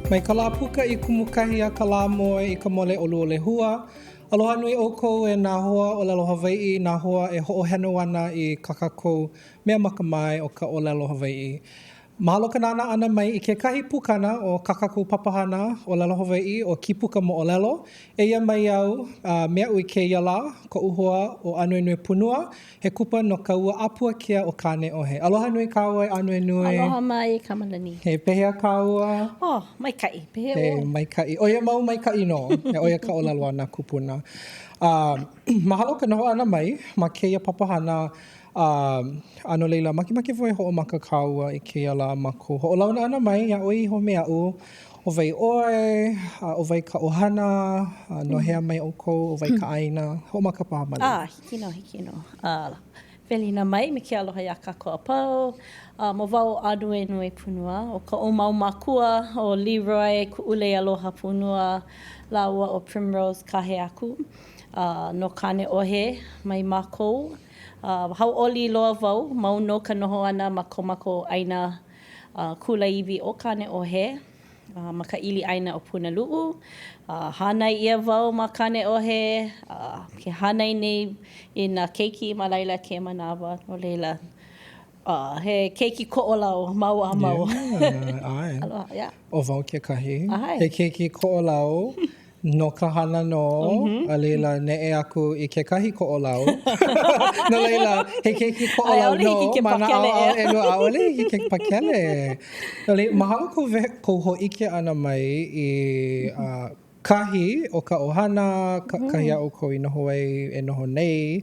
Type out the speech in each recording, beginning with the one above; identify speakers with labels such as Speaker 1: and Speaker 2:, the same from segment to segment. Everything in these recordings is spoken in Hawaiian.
Speaker 1: Mai ka lā puka I kumukahi a ka lā moe I ka mole ʻolu o lehua. Aloha nui ʻoukou e nā hoa ʻōlelo Hawaiʻi, nā hoa e hoʻoheno ana I ka kākou mea makamai o ka ʻōlelo Hawaiʻi. Mahalo ka nāna ʻana mai I kekahi pukana o ka kākou papahana ʻōlelo Hawaiʻi o Kīpuka Moʻolelo. Eia mai au mea ui kēia lā, koʻu hoa o Ānuenue Punua, he kupa no ka ua apua kia o Kāneʻohe. Aloha nui kāua Ānuenue.
Speaker 2: Aloha mai Kamalani.
Speaker 1: He pehea kāua.
Speaker 2: Oh, maikai. Pehea
Speaker 1: He maikai. Oia mau maikai no. He oia ka ʻōlelo ana kūpuna. Mahalo ka noho ana mai, ma kēia papahana ano leila makimaki voi hoʻomaka kāua I kēia lā mako. Hoʻolauna ana mai, ia oi ho mea u, o vai oe, o vai ka ʻohana, no hea mai ʻoukou, o vai ka ʻāina, hoʻomaka paha mali.
Speaker 2: Hiki no. Welina mai, me ke aloha ia kākoa pau. Mo wau Ānuenue Punua, o ka o mau makua, o Leroy, Hui Aloha Punua, laua o Primrose kahe aku, no Kāneʻohe mai mākou. Hauʻoli loa wau, mau no ka noho ana ma ko mako ʻāina kulaiwi o Kāneʻohe, ma ka ʻili ʻāina o Punaluʻu. Hānai ia wau ma Kāneʻohe, ke hānai nei I nā keiki ma laila ke manawa, no leila. He keiki koʻolau, mau a mau.
Speaker 1: Ai.
Speaker 2: Aloha, yeah.
Speaker 1: O wau ke kahi.
Speaker 2: Ai.
Speaker 1: He keiki koʻolau. No ka hana no, a leila neʻe aku I ke kahi koʻolau. No leila, he keiki koʻolau no, mana ao ʻelua ʻaole hiki ke pakele. No leila, mahalo ko hoʻike ana mai I kahi o ka ʻohana, kahi aʻu ko I noho ai e noho nei,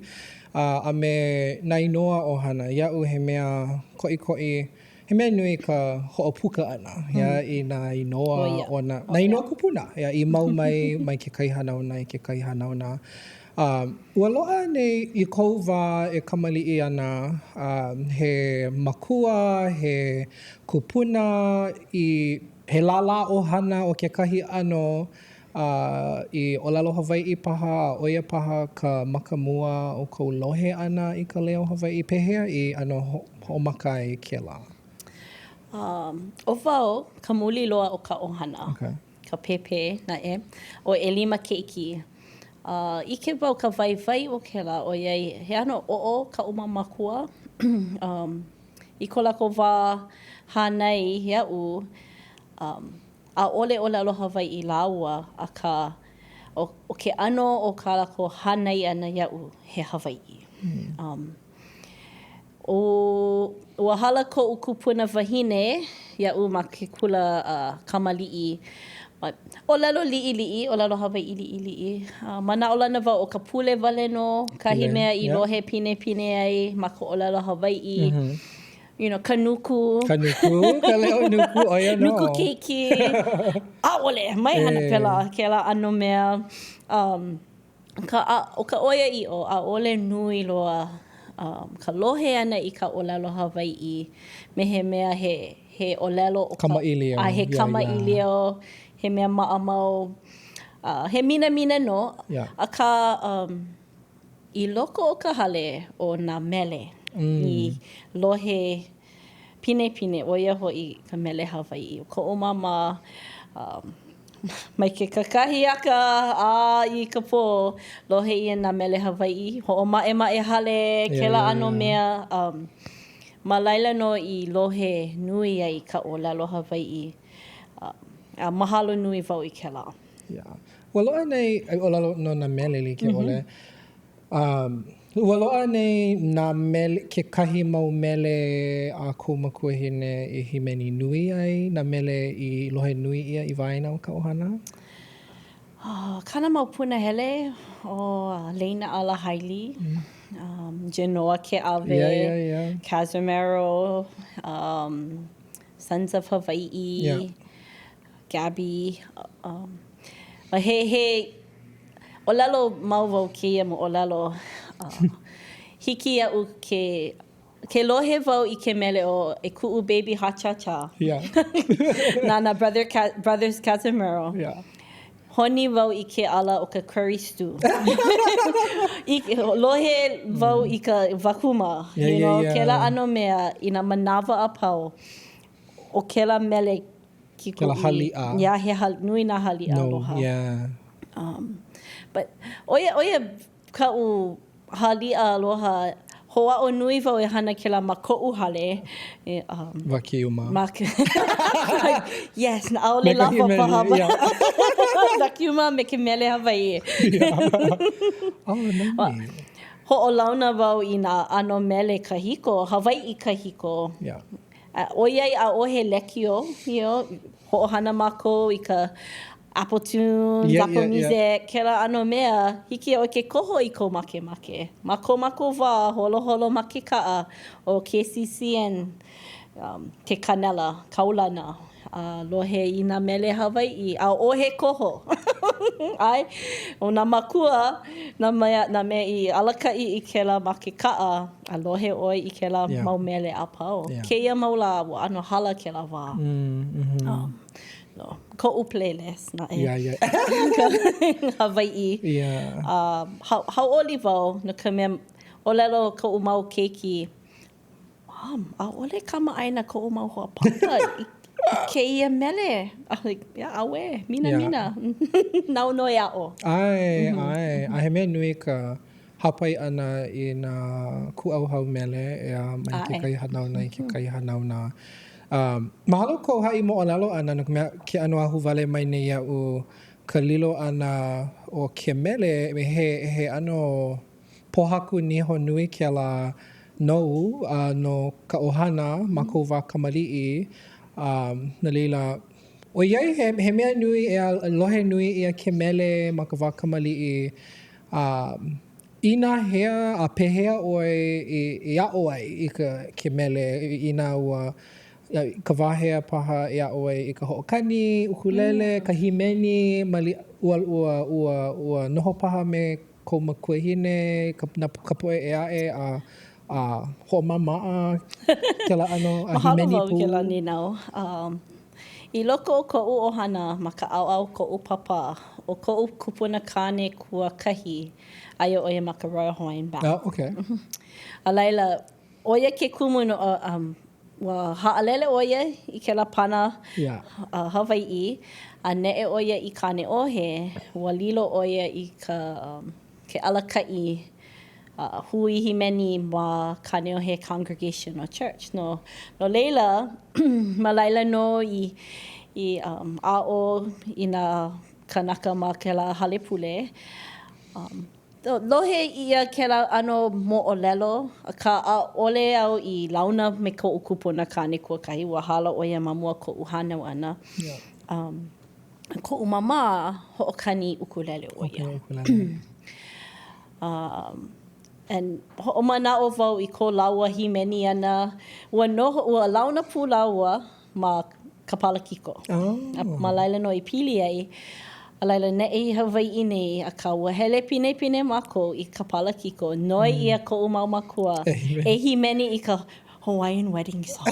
Speaker 1: a me nai noa ʻohana, iaʻu he mea koʻikoʻi, he mea nui ka hoʻopuka ana, ia I nā inoa o nā inoa kūpuna, ia I mau mai ke kai hanauna I ke kai hanauna. Ua loa nei I kou wā e kamaliʻi ana, he makua, he kūpuna, I he lālā o hana o ke kahi ano, I ʻōlelo Hawaiʻi paha, oia paha ka makamua o kou lohe ana I ka leo Hawaiʻi pehea I ano hoʻomaka I ke lā.
Speaker 2: O wau, ka muli loa o ka ʻohana, ka pepe na o ʻelima keiki. I ke wau ka waiwai o ke la, o iai he ano o'o ka umamakua. I ko lako wā hānai ia'u, a ole ʻōlelo Hawaiʻi laua, a ka, o ke ano o ka lako hānai ana ia'u he Hawaiʻi. Ua hala koʻu kūpuna wahine, ia'u ma Ke Kula kamaliʻi. ʻŌlelo liʻiliʻi, ʻōlelo Hawaiʻi liʻiliʻi. Manaʻolana wau o ka pule wale no, kahi mea I lohe pine ai ma ko ʻōlelo Hawaiʻi. You know, ka nuku. Ka
Speaker 1: leo nuku, oia no.
Speaker 2: Nuku keiki. ʻAʻole, mai hana pela, ke la ano mea. O ka oia iʻo, ʻaʻole nui loa. Ka lohe ana I ka ʻōlelo Hawaiʻi me he mea he ʻōlelo o ka
Speaker 1: kamaʻilio.
Speaker 2: He kamaʻilio, he mea maʻamau. He mina no. A ka I loko o ka hale o nā mele I lohe pine oia hoʻi ka mele Hawaiʻi. O koʻu mama mai ke kakahi aka I ka pō lohe ia nā mele Hawaiʻi. Hoʻomaʻemaʻe hale, kēla ano mea. Ma laila no I lohe nui ai ka ʻōlelo Hawaiʻi. A mahalo nui wau I kēla.
Speaker 1: Ua loa nei, ʻōlelo no nā mele li ke ole. Ua loa nei nā mele, ke kahi mau mele a kou makuahine I himeni nui ai, nā mele I lohe nui ia I waena o ka ʻohana?
Speaker 2: Kana mau punahele o Leina Ala Haili, Genoa Ke Ave, Casimiro, Sons of Hawaii, Gabby. He ʻōlelo mau wau kēia mo ʻōlelo. Hiki aʻu ke lohe wau I ke mele o e kuʻu baby ha-cha-cha. Nana Brothers Casimiro. Honi wau I ke ala o ka curry stew. Lohe wau I ka wakuma. Kēla ano mea I nā manawa a pau o kēla mele kiko
Speaker 1: Kela hali'a.
Speaker 2: Yeah, nui nā hali'a aloha.
Speaker 1: Yeah.
Speaker 2: But oia ka'u hali'a aloha, hoa'o nui wau e hana kela ma ko'u hale.
Speaker 1: Wakiuma.
Speaker 2: Yes, na aole lava pahama. Wakiuma me ke mele Hawaii.
Speaker 1: Oh, nice.
Speaker 2: Ho'olauna wau i nā ano mele kahiko, Hawaii kahiko.
Speaker 1: Yeah.
Speaker 2: Oiai a ohe lekio, ho'ohana mākou i ka Apple Tunes, Apple Music, kela ano mea, hiki o ke koho i ko make. Mako wā, holo make kaa o KCCN, ke kanela, kaulana. Lohe i nā mele Hawaii, a ohe koho. Ai, o nā makua, nā mea i alaka'i I kela make kaa, a lohe oi I kela mau mele a pau. Kēia maula, wa ano hala kela wā. No, ko'u playlist na e.
Speaker 1: Yeah.
Speaker 2: Hawaii.
Speaker 1: Yeah.
Speaker 2: Hau'oli wau, na ka mea, ʻōlelo ko'u mau keiki. A ole kama ʻāina ko'u mau hoa papa. Kēia mele. Like, awe, mina. Nau noi a'o.
Speaker 1: Ai. A he mea nui ka hāpai ana I nā ku'auhau mele, mai ke kai hanauna I ke kai hanauna. Mahalo ko ha'i mo'olelo ana, no mea ke ano ahu wale mai nei a'u ka lilo ana o ke mele, he ano pohaku niho nui ke la nou no ka ohana ma kou wā kamali'i. Na leila, o iai he mea nui lohe nui ia ke mele ma ka wā kamali'i. Ina hea a pehea oi I a'o ai I ka ke mele, ina ua ka wāhea paha I a'o ai I ka ho'okani, ukulele, ka himeni, ua noho paha me kou makuahine, ka poe e a'e ho'omama'a, kela ano, a himeni
Speaker 2: Mahalo wau
Speaker 1: pu.
Speaker 2: kela ninau. I loko o ko'u ohana ma ka ʻaoʻao ko'u papa, o ko'u kūpuna kāne kua kahi, aia oia ma ka Royal Hawaiian Band.
Speaker 1: Oh, okay.
Speaker 2: A laila, oia ke kumu no, wa ha'alele oia I kela pana Hawaii, a ne'e oia I Kāneʻohe, wa lilo oia I ka ke alaka'i hui himeni ma Kāneʻohe congregation or church. No leila, ma laila no I a'o I nā kanaka ma kela halepule. Lohe ia kela ano mo'olelo, ka ʻaʻole au I launa me ko'u kūpuna kāne kua kahi, ua hala oia ma mua ko'u hānau ʻana. Ko'u mama ho'okani ukulele oia. And ho'omana'o wau I ko laua himeni ʻana, ua launa pū laua ma ka palakiko. Ma laila no I pili ai, a laila ne'e I Hawaii nei, a ka ua hele pine mākou I ka palakiko. Noi ia ko'u mau makua. E himeni I ka Hawaiian wedding song.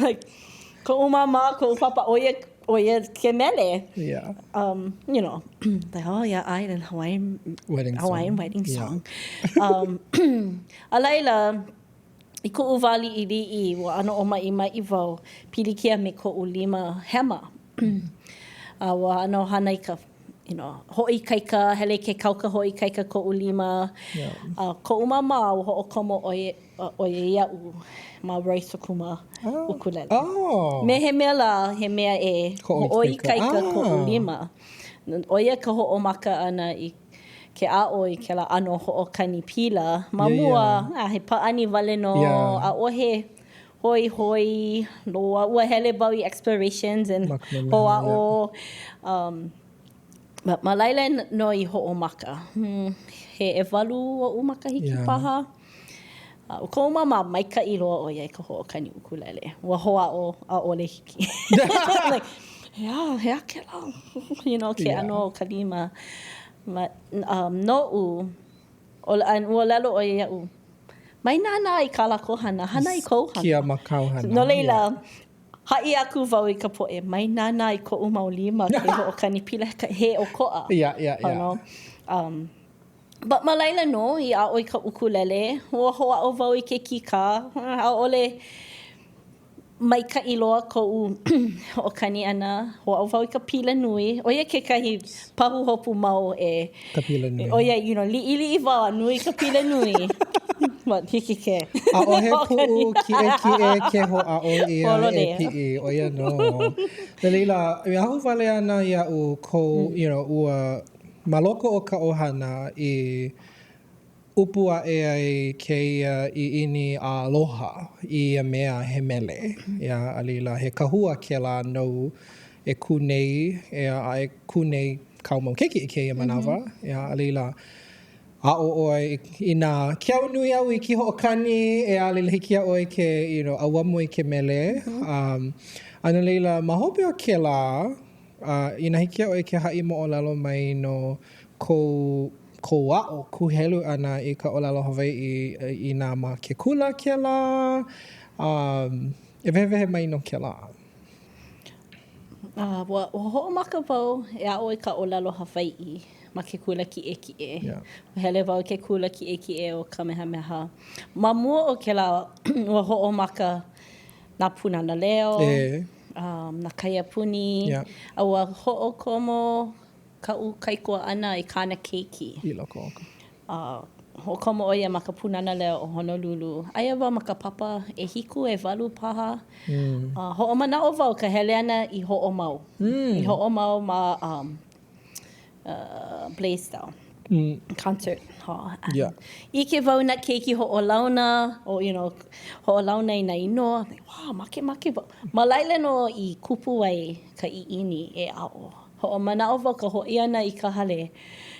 Speaker 2: Like, ko'u mama, ko'u papa, oia ke mele.
Speaker 1: Yeah.
Speaker 2: Like, oh yeah, I had a Hawaiian wedding song. A laila, I ko'u wali I li'i, wa ano o mai wau, pilikia me ko'u lima hema. Wa ano hana I ka, ho'i kaika, hele ke kauka ho'i kaika ko'u lima. Ko'u mama, ho'okomo oia ia'u, ma Royce Kuma ukulele. Me he mea la, he mea ho'i kaika ko'u lima. Oia ka ho'omaka ana I ke a'o I ke la ano ho'okani pila. Ma mua, he pa'ani wale no, a ohe hoi, loa, ua hele wau I explorations and ho'a'o. Ma laila no I ho'omaka. He walu o umaka hiki paha. Ko mama maika'i loa oia I ka ho'okani ukulele. Ua ho'a'o a ole hiki. Like, hea ke lau. Ke ano ka lima. No'u, ua lalo oia ia'u. Mai nana I kāla ko hana I kou hana.
Speaker 1: Kia makau hana.
Speaker 2: No leila, ha'i aku wau I ka po'e. Mai nana I ko'u mau lima ke ho'okani pila he ʻōkoʻa.
Speaker 1: Yeah.
Speaker 2: But ma laila no, I a'o I ka ukulele. Ua ho'a'o wau I ke kika. A'ole maikaʻi loa koʻu hoʻokani ʻana, hoʻau wau i ka pila nui. Oia kekahi pahu hopu mau e...
Speaker 1: Ka pila nui.
Speaker 2: Oia, liʻiliʻi wau a nui ka pila nui. What, hiki ke.
Speaker 1: A ohe puʻu kiʻe ke hoʻa'o ia e piʻi. Oia no. Leila, i ahu wale ana iaʻu ko, ua maloko o ka ʻohana i upu aʻe ai kēia i ini aloha i a mea he mele. Ia, a leila, he kahua ke la nou e kūnei, a e kūnei kaumau keiki i kēia manawa. Ia, a leila, a o oi i nā kiau nui au i ki hoʻokani e a leila hiki a oi ke, auamu i ke mele. Ana leila, ma hope o ke la, i nā hiki a oi ke haʻi moʻolelo mai no ko wa'o kuhelu ana i ka ʻōlelo Hawaiʻi i nā ma Ke Kula ke la. E wehewehe mai no ke la.
Speaker 2: Ua hoʻomaka wau e a'o i ka ʻōlelo Hawaiʻi ma Ke Kula kiʻekiʻe. Hele wau Ke Kula kiʻekiʻe o Kamehameha. Ma mua o ke la, ua hoʻomaka nā punana leo, nā kaiapuni, a ua hoʻokomo ka'u kaikua ʻana i kāna keiki.
Speaker 1: I loko oka.
Speaker 2: Hoʻokomo ʻoia ma ka punana leo o Honolulu. Aia wau ma ka papa e hiku e walu paha. Hoʻomanaʻo wau ka hele ana i hoʻomau. I hoʻomau ma Blaisdell. Concert hall. Ike wau na keiki hoʻolauna, o hoʻolauna i nā inoa. Wow, make wau. Ma laile no i kupu ai ka ʻiʻini e a'o. Hoʻomanaʻo wau ka hoʻi ana i ka hale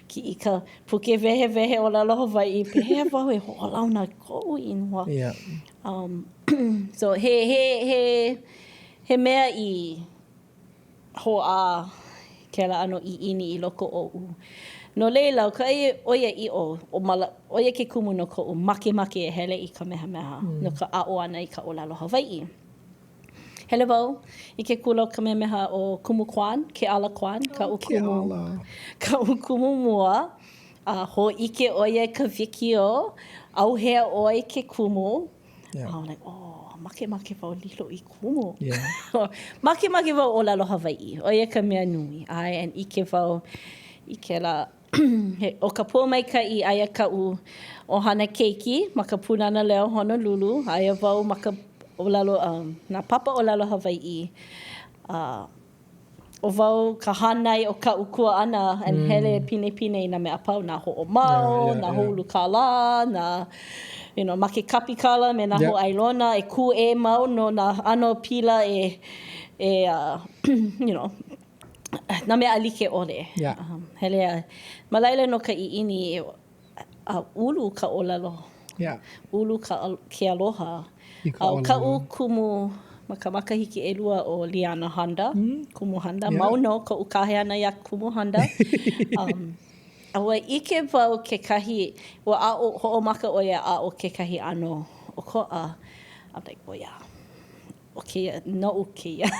Speaker 2: ki i ka puke wehe o ʻōlelo Hawaiʻi. Pehea wau e hoʻolauna koʻu inua. So he mea i hoʻā ke la ano ʻiʻini i loko oʻu. No leila, ka oia iʻo, oia ke kumu no koʻu make e hele i Kamehameha. No ka a'o ana i ka ʻōlelo Hawaiʻi. Hele wau i ke kula o Kamehameha o kumu kwan, ke ala kwan, ka ukumu mua. Hoʻike oia ka wikio, auhea oi ke kumu. I'm like, make wau lilo i kumu. Make wau ʻōlelo Hawaiʻi, oia ka mea nui. And ike wau i ke la, o ka pua maikaʻi aia ka'u ʻohana keiki ma ka punana leo Honolulu. Aia wau ma ka ʻōlelo, nā papa ʻōlelo Hawaiʻi. O wau ka hanai o ka'u kuaʻana and hele pine i nā mea pau, nā hoʻomau, nā hoʻulu kālā, nā ma ke kapi kala me nā hoʻailona, e kū e mau no nā ʻano pila nā mea alike ʻole. Hele ma laila no ka ʻiʻini ulu ka ʻōlelo. Ulu ke aloha. Ka'u kumu ma ka makahiki ʻelua o Liana Handa, kumu Handa. Mauno ka'u kahe ana ia kumu Handa. Aua ike wau kekahi, ua hoʻomaka ʻoia a o kekahi ʻano ʻokoʻa. I'm like, oh yeah. Okay, no kēia.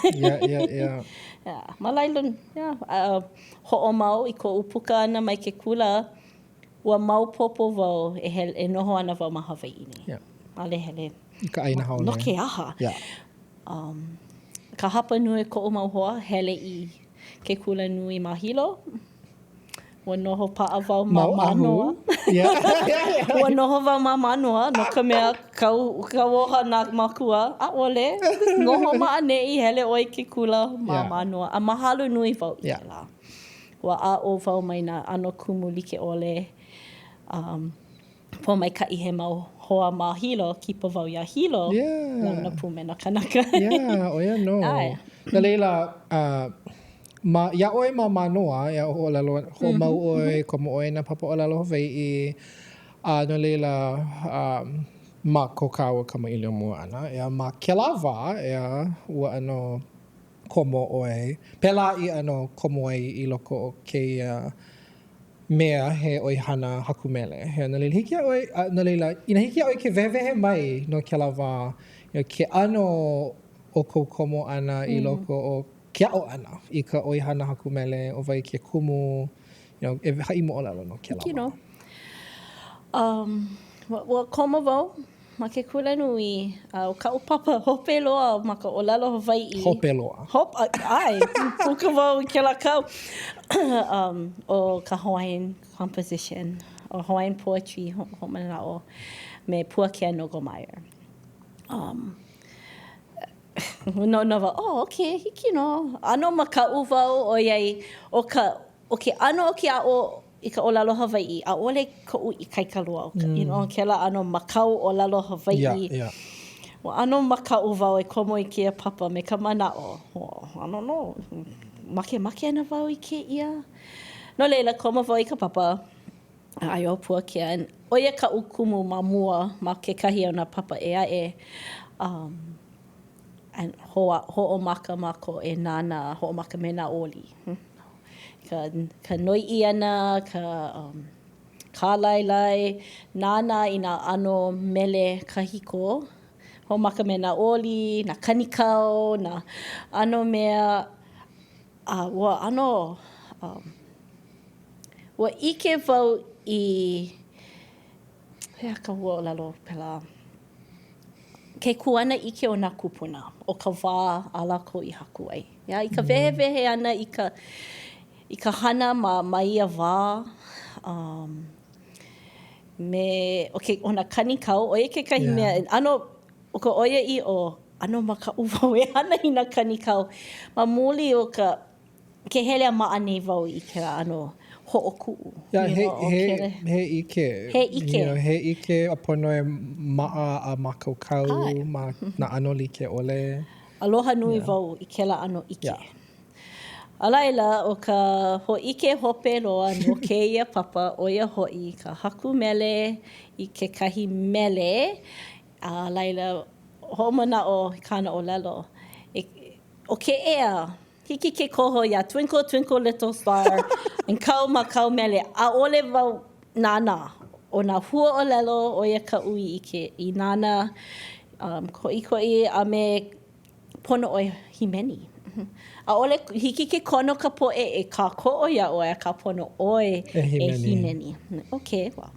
Speaker 2: Ma laila, hoʻomau i koʻu puka ana mai Ke Kula, ua maupopo wau e noho ana wau ma Hawaiʻi nei. Ale hele.
Speaker 1: Ka ʻāina hao
Speaker 2: no ke aha. Ka hapa nui koʻu mau hoa, hele i Ke Kula nui ma hilo. Ua noho pa'a wau ma manoa. Ua noho wau ma manoa, no ka mea kau oha nā makua. ʻAʻole, noho ma'aneʻi hele ʻoe Ke Kula ma manoa. A mahalo nui wau i la. Ua a'o wau mai nā ʻano kumu like ʻole. Po maikaʻi he mau hoa ma hilo, kipa wau iā hilo. Launa pu me na kanaka.
Speaker 1: Oia no. Na leila, ia ʻoe ma manoa, ia ʻōlelo, hoʻomau ʻoe, komo ʻoe na papa ʻōlelo Hawaiʻi. No leila, ma ko kāua kamaʻilio mua ana. Ia ma ke lava, ia ua ano komo ʻoe. Pela i ano komo ai i loko o kēia mea he ʻoihana hakumele. Na leila, hiki a ʻoe, na leila, ina hiki a ʻoe ke wehewehe mai no ke lava, ke ano o kou komo ana i loko o ke a'o ana i ka ʻoihana hakumele o wai ke kumu, e haʻi moʻolelo no ke lava.
Speaker 2: Ua komo wau ma ke kula nui, o ka upapa hope loa ma ka ʻōlelo Hawaiʻi.
Speaker 1: Hope loa.
Speaker 2: Ai, puka wau I ke la kau. O ka Hawaiian composition, o Hawaiian poetry, ho mana o me Puakea Nogomeyer. No wa, okay, hiki no. Ano ma ka uwau o iai, o ke ano o ke a'o I ka ʻōlelo Hawaiʻi, a ole koʻu I kaikaloa. You know, ke la ano makau ʻōlelo Hawaiʻi.
Speaker 1: Yeah.
Speaker 2: O ano makau wau e komo I kia papa me ka mana'o. I don't know. Make ana wau I kēia. No leila, komo wau I ka papa. Ai o Puakea. Oia ka ukumu ma mua ma kekahi o nā papa e ae. And ho'omaka ma ko e nana, ho'omaka me nā oli. Ka noi'i ana, ka kālailai, nana I nā ano mele kahiko. Ho'omaka me nā oli, nā kanikau, nā ano mea. Ua ano, ua ike wau I, hea ka ʻōlelo pela. Ke kuanaʻike o nā kūpuna, o ka wā ala ko I haku ai. I ka wehewehe ana I ka hana ma ia wā. O nā kanikau, o kekahi mea, ano, o ka oia I o, ano ma ka uwau e hana I nā kanikau. Ma muli o ke hele a maa nei wau I ke ano, ho'oku'u.
Speaker 1: He ike.
Speaker 2: He ike.
Speaker 1: You know, he ike a pono e maa a makaukau, ma na ano like ole.
Speaker 2: Aloha nui wau I ke la ano ike. A laila, o ka ho'ike hope loa no kēia papa o ia ho'i ka haku mele I ke kahi mele. A laila, homana o kāneʻohe. O ke ea, hiki ke koho ia, twinkle, twinkle, little star, and kau ma kau mele, a ole wau nana. O nā hua ʻōlelo o ia ka ui I nana, koʻikoʻi a me pono o himeni. A ole hiki ke kono ka poʻe e ka koʻo ia o a ka pono oe e himeni. Okay, well,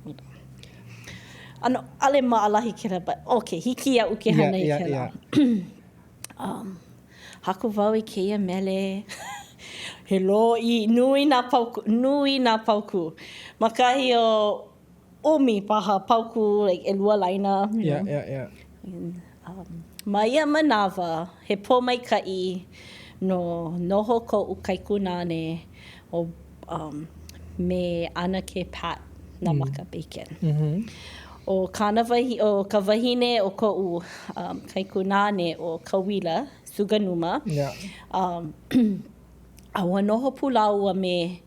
Speaker 2: ano, ale maalahi kera, but okay, hiki ia uke hana I kera. Haku wau I kēia mele. He lo'i, nui nā pauku. Makahi o umi paha pauku, like ʻelua laina.
Speaker 1: Yeah.
Speaker 2: Ma ia manawa, he pōmaikaʻi no noho koʻu kaikunane o me ʻana ke pat na maka bacon. O ka wahine o koʻu kaikunane o Kawila, Suganuma. A ua noho pulaua me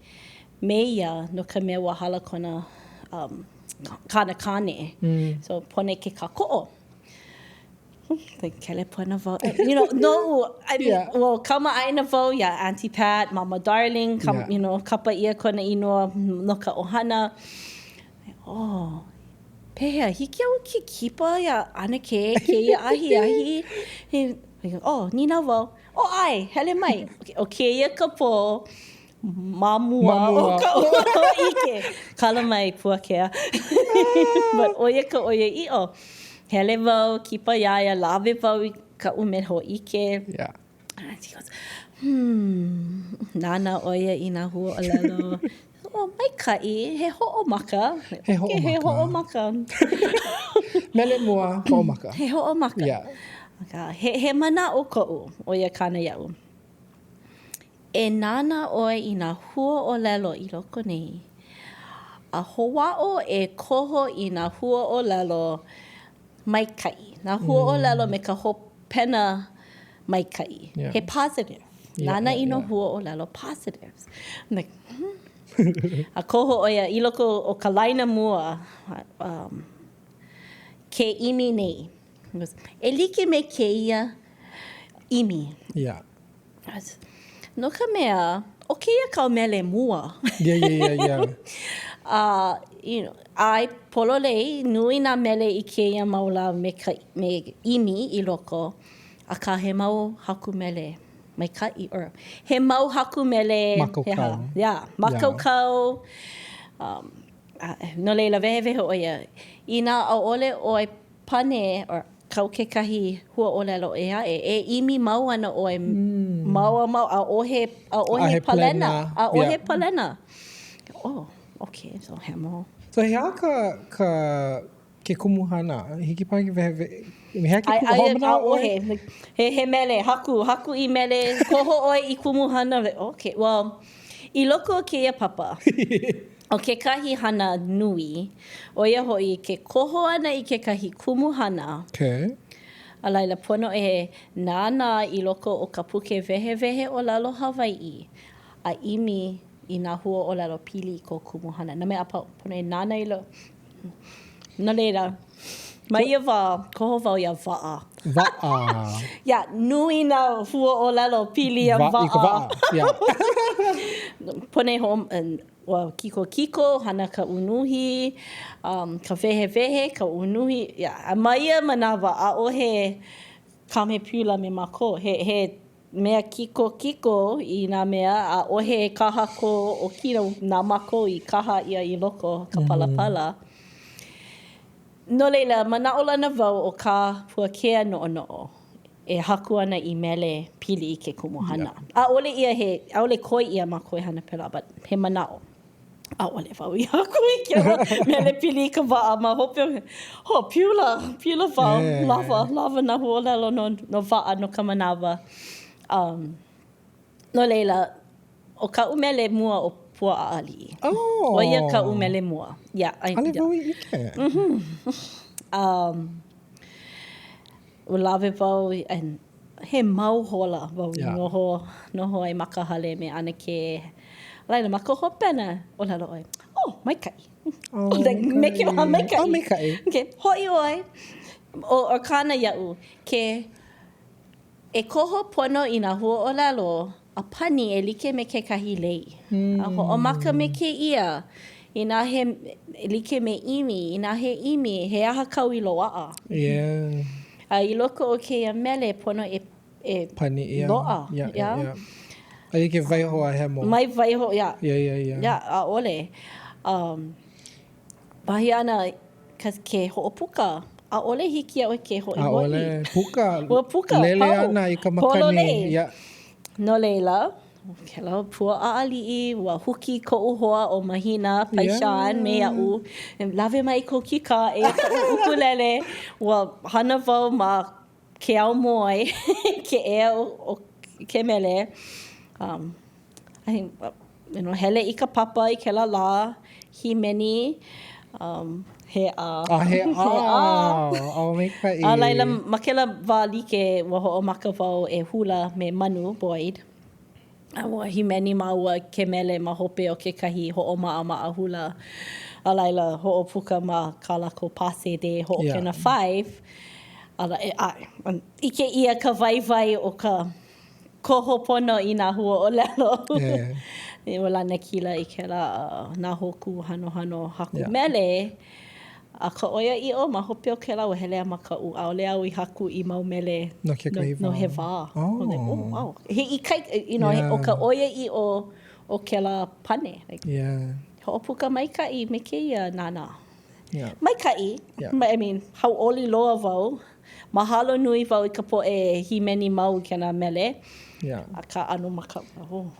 Speaker 2: ia no ka mea wahala kona kāne. So pone ke kākoʻo. Kele pona vau. You know, no, I mean, well, kama ʻāina vau, Auntie Pat, Mama Darling, you know, kapa ia kona inoa no ka ʻohana. Oh, pehea, hiki au ke kipa ia ʻana kēia ahi. Nina wau. Ai, hele mai. O kēia ka pō, mamua o ka ʻike. Kala mai Puakea. But oia ka oia i'o. Hele wau, kipa iaia, lawe wau I ka ume ho'ike.
Speaker 1: Yeah.
Speaker 2: And she goes, nana oia I nā hua ʻōlelo. Maikaʻi, he ho'omaka.
Speaker 1: He ho'omaka. Mele mua, ho'omaka.
Speaker 2: He ho'omaka.
Speaker 1: Yeah.
Speaker 2: He mana o ko'u, o ia kāna ia'u. E nana oe I nā hua ʻōlelo I loko nei. A hoʻa'o e koho I nā hua ʻōlelo maikaʻi. Nā hua ʻōlelo me ka hopena maikaʻi.
Speaker 1: Yeah.
Speaker 2: He positive. Nana I no hua ʻōlelo positives. I'm like, A koho oia, I loko o ka laina mua, ke imi nei. E like me kēia imi.
Speaker 1: Yeah.
Speaker 2: No ka mea, o kēia kau mele mua.
Speaker 1: Yeah.
Speaker 2: You know, ai pololei, nui nā mele I kēia maula me imi I loko, a ka he mau haku mele. Maikaʻi, or he mau haku mele.
Speaker 1: Makaukau.
Speaker 2: Makaukau. No leila wehewehe oia. I nā ʻaʻole o ai pane or kau kekahi hua ʻōlelo e aʻe, e imi mau ana ʻoe mau a ʻohe palena. A ʻohe palena. Oh, okay, so hemo.
Speaker 1: So hea ke kumuhana, hiki pai ke vehe, hea ke
Speaker 2: kumuhana ʻohe. He mele, haku I mele, koho ʻoe I kumuhana. Okay, well, I loko o kēia papa. O kekahi hana nui, o ia hoʻi ke koho ana I kekahi kumuhana.
Speaker 1: Okay.
Speaker 2: A laila pono e nāna I loko o ka puke wehe o lalo Hawaiʻi. A imi I nā hua o lalo pili I ko kumuhana. Na mea apau, pono e nāna I lo. No leira, mai ia wā, koho wau ia wa'a.
Speaker 1: Wa'a.
Speaker 2: Ia, nui nā hua o lalo pili a wa'a.
Speaker 1: I ka wa'a, ia.
Speaker 2: Pone ho, wa kiko, hana ka unuhi, ka wehe, ka unuhi. Ia, a mai ia manawa, a o he kame pula me mako. He mea kiko I nā mea, a o he kaha ko o kino nā mako I kaha ia I loko, ka palapala. No leila, manaʻolana wau o ka puakea noʻonoʻo. E haku ana I mele pili I ke kumuhana. Yeah. A ole koi ia ma koi hana pela, but he manaʻo. A ole wau I haku I ke mele pili I ka wa'a ma hope. Ho, piula wau, lava na huolelo no wa'a no ka manawa. No leila, o ka umele mua o pua aali.
Speaker 1: Oh.
Speaker 2: O ia ka umele mua. Yeah,
Speaker 1: Ale wau I ike.
Speaker 2: O lawe wau, he mau hola wau noho ai makahale me ʻāneke. Laila, maka hopena, o lalo oi. Oh, maikai.
Speaker 1: Oh,
Speaker 2: maikai.
Speaker 1: Oh, maikai.
Speaker 2: Okay, hoi oi. O kāna ia'u, e koho pono I nā hua o lalo, a pani e like me kekahi lei. A ho o maka me kēia, I nā he like me imi, I nā he imi, he aha kau I loa'a.
Speaker 1: Yeah.
Speaker 2: I loko o kēia mele pono e
Speaker 1: pani ia.
Speaker 2: Loa.
Speaker 1: Yeah. Ai ke waiho a hemo.
Speaker 2: Mai waiho, yeah.
Speaker 1: Yeah.
Speaker 2: Yeah, a ole. Pahi ana ke hoʻopuka. A ole hiki au ke hoʻi.
Speaker 1: A ole puka.
Speaker 2: Ua puka.
Speaker 1: Lele ana I ka makani. Yeah.
Speaker 2: No leila. Ke lau pua a'ali'i, ua huki ko'u hoa o mahina, paishan, me a'u. Lawe mai ko kika e ka ukulele. Ua hana wau ma ke au moai, ke ea o ke mele. I think, hele I ka papa I ke la, himeni, he a.
Speaker 1: He a. O me ka I.
Speaker 2: A laila, makela wā like ua ho'omaka wau e hula me manu, Boyd. Ua himeni maua ke mele ma hope o kekahi ho'oma'a hula. A laila, ho'opuka ma kālako pase de ho'okena 5. Ike ia ka waiwai o ka koho pono I nā hua o lelo. E wala na kila I ke la nā hoku hano haku mele. A ka oia I o ma hope o ke lau hele a makau. A ole au I haku I mau mele
Speaker 1: no he wā.
Speaker 2: Oh, wow. He I kai, o ka oia I o ke la pane. Like, ho'opuka maikai me kēia nāna. Maikai. I mean, hauʻoli loa wau. Mahalo nui wau I ka poʻe himeni mau kena mele. A ka anu makau.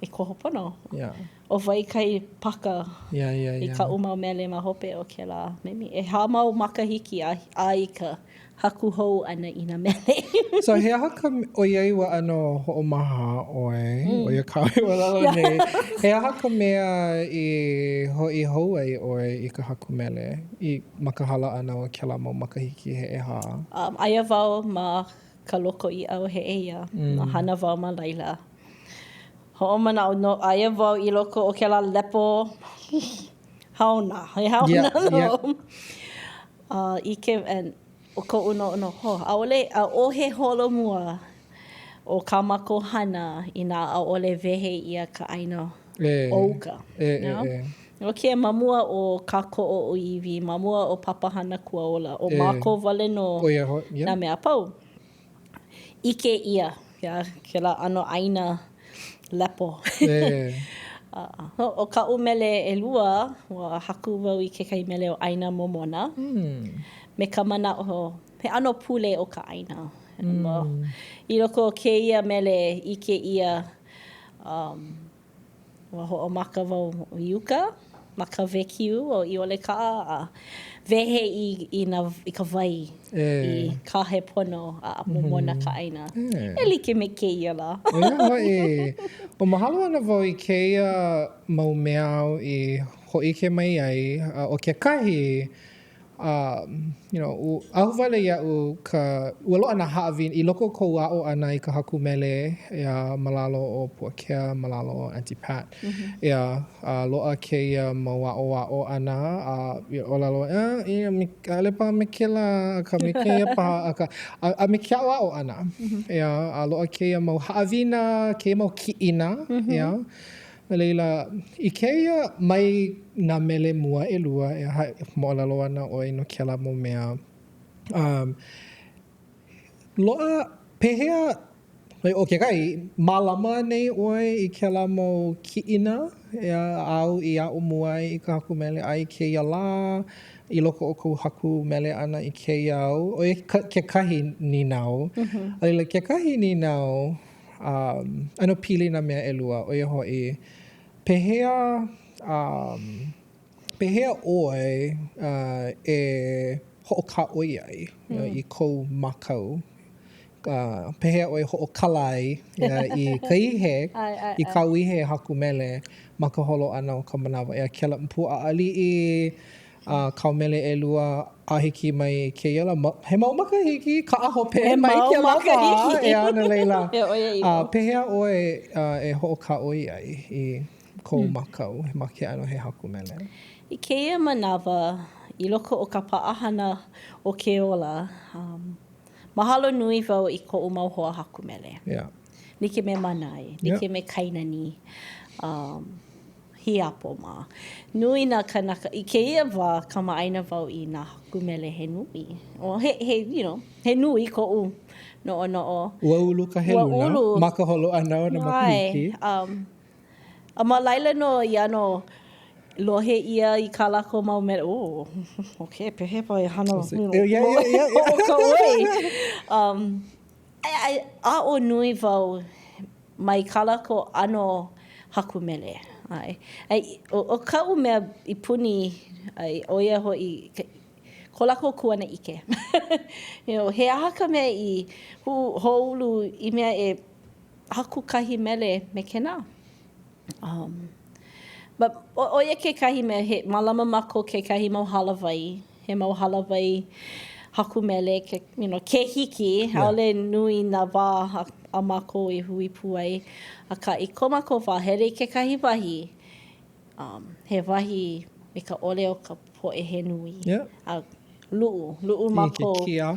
Speaker 2: E koho pono. O wai kai paka. I ka umau mele ma hope o ke la. Memi, e hā mau makahiki a I ka haku hou ana I nā mele.
Speaker 1: So he aha ka oiai wa ano ho'omaha oe. Oia ka iwa lalo nei. He aha ka mea I ho'i hou ai oe I ka haku mele. I makahala ana o ke la mau makahiki he eha.
Speaker 2: Aia wau ma ka loko I au heʻeia. Ma hana wau ma laila. Ho'omana no aia wau I loko o ke la lepo. Haona. He haona no. Ike o ko'u no ho. A o he holo mua o ka mako hana I nā a ole wehe ia ka ʻāina ouka. O ke mamua o ka ko'o o ʻiwi, mamua o papahana kuaola, o mako wale no nā mea pau. Ike ia, ke la ano ʻāina lepo. O ka umele ʻelua, ua haku wau I ke kai mele o ʻāina Momona. me ka manaʻo, he ʻano pule o ka ʻaina. I loko o kēia mele i ke ia wa hoʻomaka wau o iuka, ma ka wekiu o i ole kaʻa, a wehe i ka wai i ka he pono a momona ka ʻaina. E like me kēia la.
Speaker 1: O mahalo ana wau i kēia mau mea au i hoʻike mai ai o ke kahi ahu wale iaʻu ka ua loʻa na haʻawina i loko kou aʻo ʻana i ka haku mele ia malalo o Puakea, malalo o Auntie Pat. Ia loʻa kēia mau aʻo ʻana ʻōlelo ale paha me kela ka me kēia paha a me ke aʻo ʻana. Ia loʻa kēia mau haʻawina, kēia mau kiʻina. Ia leila i kēia mai nā mele mua ʻelua e moʻolelo ana ʻoe no kēla mau mea. Loʻa pehea o ke kai mālama nei ʻoe i kēla mau kiʻina au i aʻo mua ai i ka haku mele ai kēia lā i loko o kou haku mele ana i kēia au. ʻOe ke kahi ninau. Leila ke kahi ninau ano pili nā mea ʻelua ʻoia hoʻi pehea ʻoe e hoʻokāʻoi ai i kou makau. Pehea ʻoe hoʻokala ai i ka ihe, i ka uihe haku mele ma ka holo ʻana o ka manawa. Ea kela mpua ʻaliʻi, kau mele ʻelua a hiki mai kēia la. He mau makahiki, ka aho pe mai ke lava. E ana leila. Pehea ʻoe e hoʻokāʻoi ai i kou makau ma ke ano he haku mele.
Speaker 2: I kēia manawa, i loko o ka paʻahana o ke ola, mahalo nui wau i koʻu mau hoa haku mele. Like me manai, like me kainani, hiapo ma. Nui nā kanaka, i kēia wā kamaʻaina wau i nā haku mele he nui. O he nui koʻu noʻonoʻo.
Speaker 1: Ua ulu ka heluna, ma ka holo ʻana o na makahiki.
Speaker 2: A ma laila no i ano lohe ia i kā lako mau mele. Okay, pehe pa i hana. O ka oi. A o nui wau mai kā lako ano haku mele. O kau mea i puni oia hoi ko lako kuanaʻike. He aha ka mea i houlu i mea e haku kahi mele me kena. But oia ke kahi mea he malama mako ke kahi mau halawai. He mau halawai haku mele ke hiki. Aole nui nā wā a mako i hui pu ai. Aka i ko mako wā here ke kahi wahi. He wahi me ka ole o ka poʻe he nui. Luʻu mako.
Speaker 1: Kia.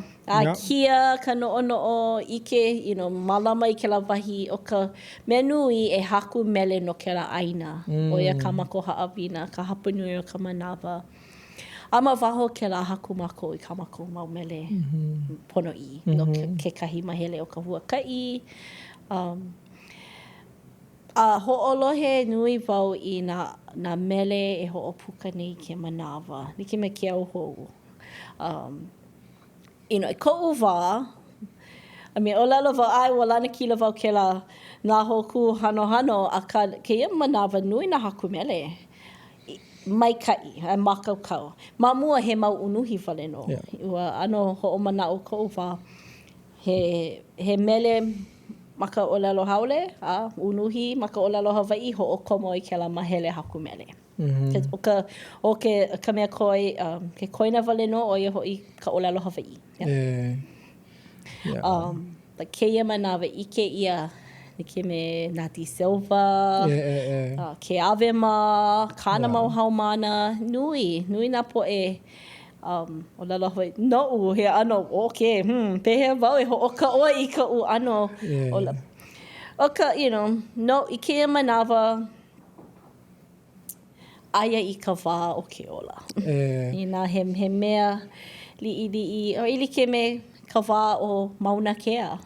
Speaker 2: Kia, ka noʻonoʻo, ike, malama i kēla wahi o ka mea nui e haku mele no kēla ʻāina. Oia ka mako haʻawina, ka hapanui o ka manawa. A ma waho kēla haku mako i ka mako mau mele pono i. No ke kahi mahele o ka huakaʻi. A hoʻolohe nui wau i nā mele e hoʻopuka nei ke manawa. Like me ke au hou. I koʻu wā, ʻōlelo wau ua lana kila wau kēla nā hoku hano, a kēia manawa nui nā haku mele. Maikaʻi, makaukau. Ma mua he mau unuhi wale no. Ua ano hoʻomanaʻo koʻu wā. He mele ma ka ʻōlelo haole, unuhi ma ka ʻōlelo Hawaiʻi hoʻokomo i kēla mahele haku mele. O ka mea koi, ke koina wale no o ia hoʻi ka ʻōlelo Hawaiʻi. Kēia manawa ike ia ke me Nati Silva, ke Awema, kāna mau haumana, nui nā poʻe ʻōlelo Hawaiʻi. Noʻu he ano, pehea wau e hoʻokaʻoa i ka ano. O ka, no, i kēia manawa, aia i ka wā o ke ola. Inā he mea liʻiliʻi, o i like me ka wā o mauna kea.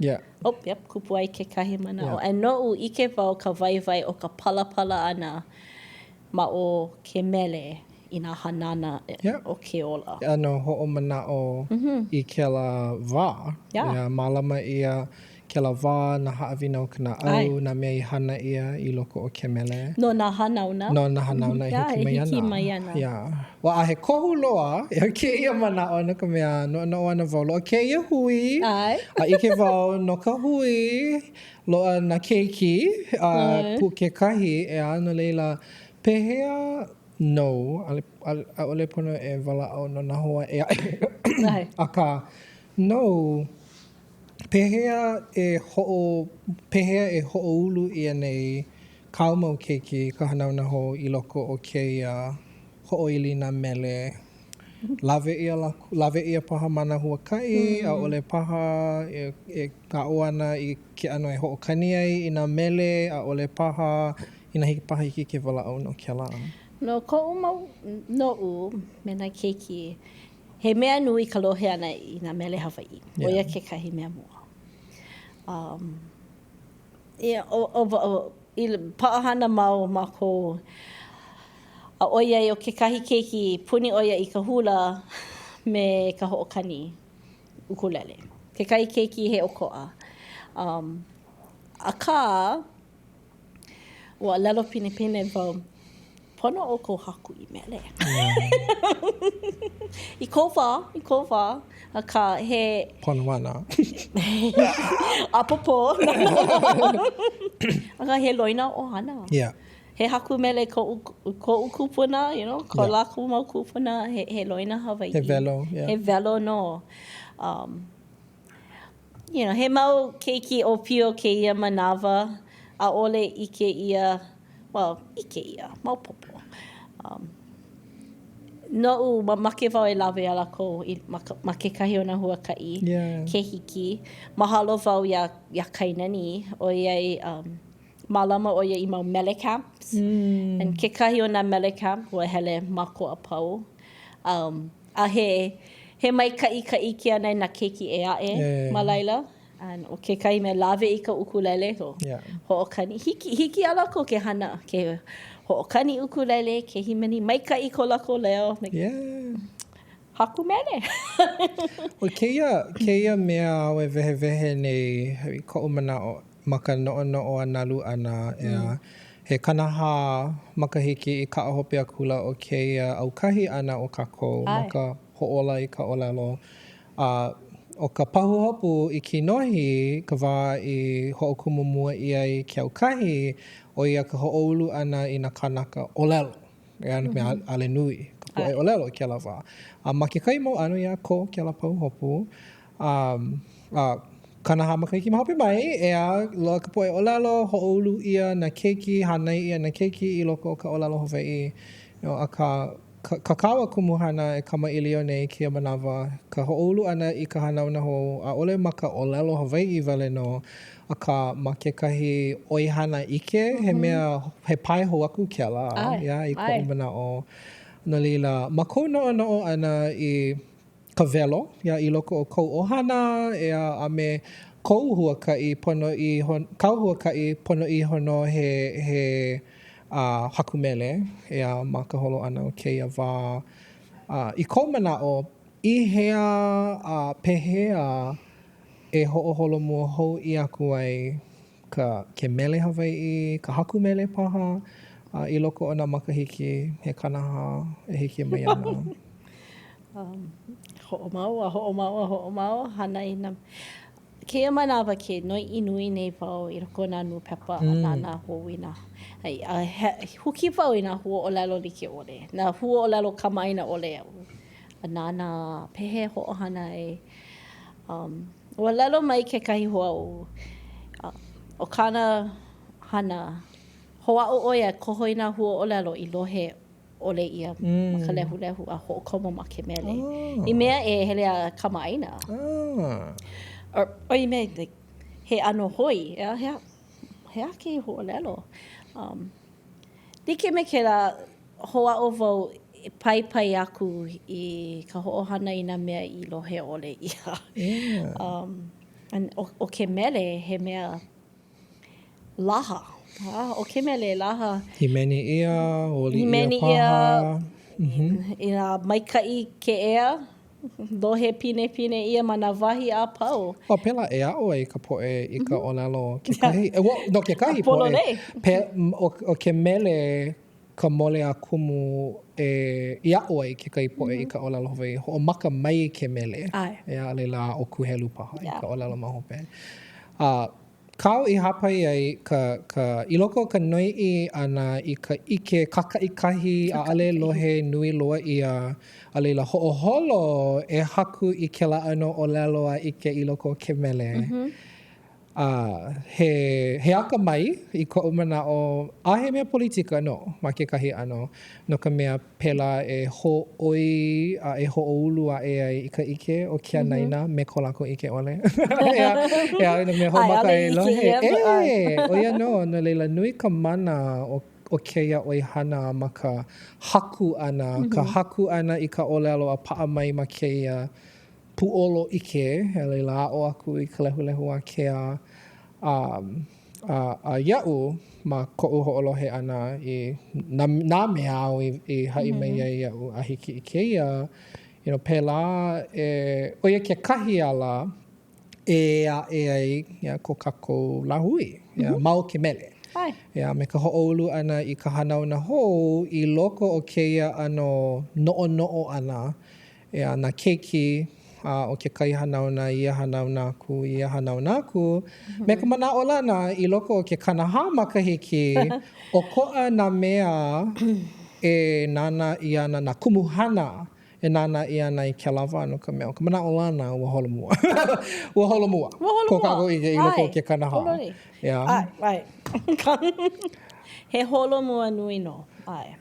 Speaker 2: Kupu ai ke kahi mana. E noʻu ike wau ka waiwai o ka palapala ʻana ma o ke mele i nā hanana o ke ola.
Speaker 1: Hoʻomanao I kēla wā. Mālama ia kēla wā, nā haʻawina o Kamakau, nā mea I hana ia I loko o ke mele.
Speaker 2: No nā hanauna.
Speaker 1: No nā hanauna hiki mai ana. Wa he kohu loa, kēia manao na ka mea no ana wau. Loa kēia hui, a ike wau no ka hui, loa na keiki, pu ke kahi, no leila, pehea no, a ole pono e wala au no na hoa aka no, pehea e ho'oulu ia nei kau mau keiki ka hanauna ho I loko o kēia ho'oili nā mele. Lawe ia paha mana huakai, a ole paha e ka oana I ke ano e ho'okani ai I nā mele, a ole paha I nā hiki paha hiki ke wala au no kēla.
Speaker 2: No ko'u mau no'u me nā keiki, he mea nui ka lohe ana I nā mele Hawai'i. O ia ke kahi mea mua. I paahana mau mako a oia o ke kahi keiki puni oia I ka hula me ka ho'okani ukulele. Ke kahi keiki he ʻokoʻa. A ka ua lelo pinepine wau pono o ko haku I mele. I ko wā, a ka he...
Speaker 1: Pono wana.
Speaker 2: Apopo. A ka he loina o hana. He haku mele ko kūpuna, ko lāku mau kūpuna, he loina Hawai'i.
Speaker 1: He velo,
Speaker 2: He velo no. He mau keiki o pio kēia manawa, a ole ike ia, mau popo. No'u, make wau e lawe ala ko ma ke kahi o nā huaka'i, ke hiki. Mahalo wau ia kainani, o iai mālama o ia I mau mele camps. And ke kahi o nā mele camp, ua hele mako a pau. A he maika'i ka iki ana nā keiki e ae, ma laila. And o ke kai me lawe I ka ukulele ho ho'okani. Hiki ala ko ke hana, ke ho'okani ukulele, ke himeni maika'i ko lako leo. Haku mele.
Speaker 1: O kēia mea au e wehe nei ko'u manao maka no'o a nalu ana he kanaha makahiki I ka ahope a kula o kēia au kahi ana o kākou maka ho'ola I ka ʻōlelo. O ka pahuhopu I kinohi, ka wā I ho'okumumua ia I ke aukahi, o ia ka ho'oulu ana I nā kanaka ʻōlelo. Mea ale nui, ka poe ʻōlelo I ke la wā. Ma ke kai mau anu ia ko ke la pahuhopu, kanaha makahiki mahope mai, loa ka poe ʻōlelo, ho'oulu ia na keiki, hanai ia na keiki I loko o ka ʻōlelo Hawai'i. A ka kawa kumuhana e kamaʻilio nei kia manawa, ka ho'oulu ana I ka hanauna ho, a ole ma ka ʻōlelo Hawai'i wale no, a ka ma ke kahi ʻoihana ike, he mea, he pae ho aku kela, I ko'u manao. No leila, ma kou no'o ana I ka velo, I loko o kou ʻohana, a me kou huaka'i pono kau huaka'i pono I hono he haku mele, ma ka holo ana o kēia wā. I kou manao, I hea pehea e ho'oholo mua hou I aku ai ke mele Hawai'i, ka haku mele paha, I loko o nā makahiki, he kanaha e hiki mai ana.
Speaker 2: Ho'omau, hana I nā... Kēia manawa ke noi inui nei wau I roko nā nupepa a nāna huawina. Huki wau I nā hua ʻōlelo like ʻole. Nā hua ʻōlelo kamaina ʻole au. A nāna pehe hoʻohana e. Ua lelo mai ke kahi hua o kāna hana. Hoʻa'o ʻoia kohoi nā hua ʻōlelo I lohe ʻole ia ma ka lehulehu a hoʻokomo ma ke mele. I mea e hele a kamaina. Oi me, he ano hoi, he ake hoʻolelo. Like me ke la hoʻa'o wau Paepae aku I ka hoʻohana I nā mea I lohe ʻole ia. O ke mele, he mea laha. O ke mele laha.
Speaker 1: Himeni ia, oli ia paha.
Speaker 2: Ina maikai ke ea, lohe pine ia ma nā wahi a pau.
Speaker 1: O pela e a'o ai ka poe i ka ʻōlelo ke kahi. No ke kahi poe. O ke mele ka mole a kumu i a'o ai ke kai poe i ka ʻōlelo Hawaii. O maka mai ke mele. Ea a leila o kuhelu paha i ka ʻōlelo mahope. Kau i hāpai ai i loko ka noi'i ana i ka ike kaka i kahi a ale lohe nui loa ia a leila ho'oholo e haku i ke la'ano ʻōlelo a ike i loko ke mele. He aka mai i ko'u mana'o a he mea politika no ma ke kahi ano no ka mea pela e ho'oi a e ho'oulu a e ai i ka ike o ke anaina me ko lako ike ole. Ea no mea ho'omaka e lohe. O ia no, no leila nui ka mana o kēia oi hana ma ka haku ana. Ka haku ana i ka ʻōlelo a pa'a mai ma kēia pu'olo ike, e leila a'o aku i ka lehulehu a kea a ia'u ma ko'u ho'olohe ana i nā mea au i ha'i mai ai ia'u a hiki i kēia, pēlā o ia ke kahi ala e a e ai ko kākou lahui, mau ke mele. Me ka ho'oulu ana i ka hanau na hou i loko o kēia ano no'o ana, na keiki, o ke kai hanau na ia hanau nāku. Me ka mana'o lana i loko o ke kanaha makahiki, o ko'a nā mea e nana i ana nā kumuhana e nana i ana i ke lava no ka mea. O ka mana'o lana ua holomua. Ua holomua. Ko kākou i loko o ke kanaha.
Speaker 2: Ai. He holomua nui no. Ai.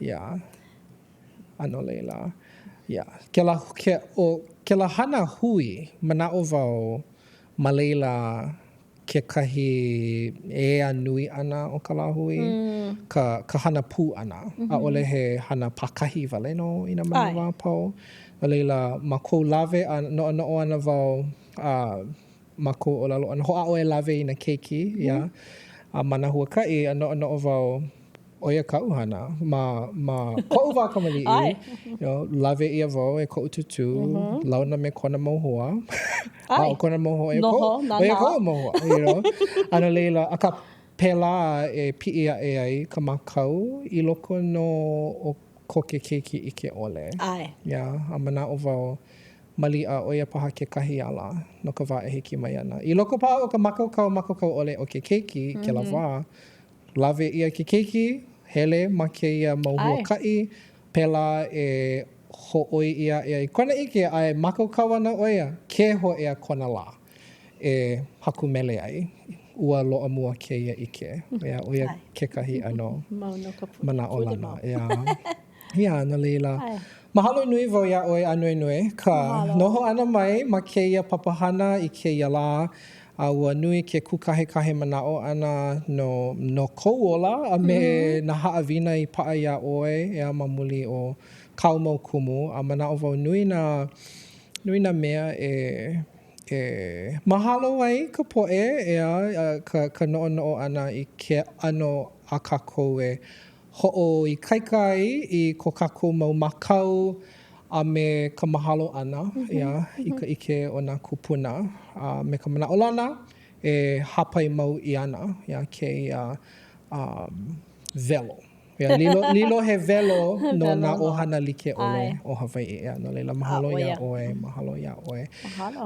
Speaker 1: Ano leila. Ke la hana hui, mana'o wau ma leila ke kahi ea nui ana o ka la hui, ka hana pū ana. A ole he hana pakahi wale no i nā mana wā pau. Ma leila, ma kou lawe no ana wau ma kou ʻōlelo ana. Ho'a'o e lawe i na keiki, a mana huakai a no wau o ia ka'u hana, ma ko'u wā kamali'i, lawe ia wau e ko'u tutu, launa me kona mohua, o kona mohua e ko'u, o ia ko'u mohua, ana leila, a ka pēlā e pi'i a e ai ka Kamakau i loko no o ko ke keiki i ke ole. A mana'o wau mali'a o ia paha ke kahi ala, no ka wā e hiki mai ana. I loko paha o ka makakau ole o ke keiki, ke la wā, lawe ia ke keiki, hele ma kēia maua ka'i, pēlā e ho'oi ia e ai. Kuanaʻike ai makakau ana o ia, ke ho ea kona lā e haku mele ai. Ua lo'a mua kēia ike. O ia ke kahi ano mana'o lana. Na leila. Mahalo nui wau ia oi Ānuenue, ka noho ana mai ma kēia papahana i kēia lā. Ua nui ke kūkahe mana'o ana no kou ola a me na haʻawina i pa'a ia oe ea mamuli o kau mau kumu a mana'o wau nui na mea mahalo ai ka po'e ea ka no'o ana i ke ano a kākou e ho'o i kaikai i ko kākou mau makau a me ka mahalo ana i ka ike o nā kūpuna. Me ka mana'o lana e hāpai mau ʻiana kēia velo. Lilo he velo no nā ʻohana like ole o Hawaiʻi no leila mahalo ia oe.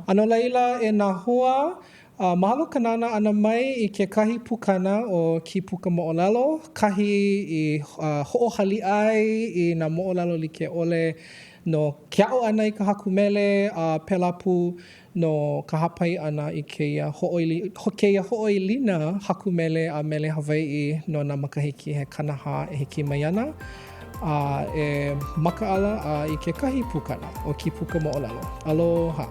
Speaker 1: Ano leila e nā hoa mahalo kanana ana mai i ke kahi pukana o Kīpuka Moʻolelo, kahi i hoʻohali ai i nā moʻolelo like ole no ke a'o ana i ka haku mele a pelapu no ka hāpai ana i kēia hoʻoilina haku mele a mele Hawaiʻi no nā makahiki he kanaha e hiki mai ana. E makaala i ke kahi pukana o Kīpuka Moʻolelo. Aloha.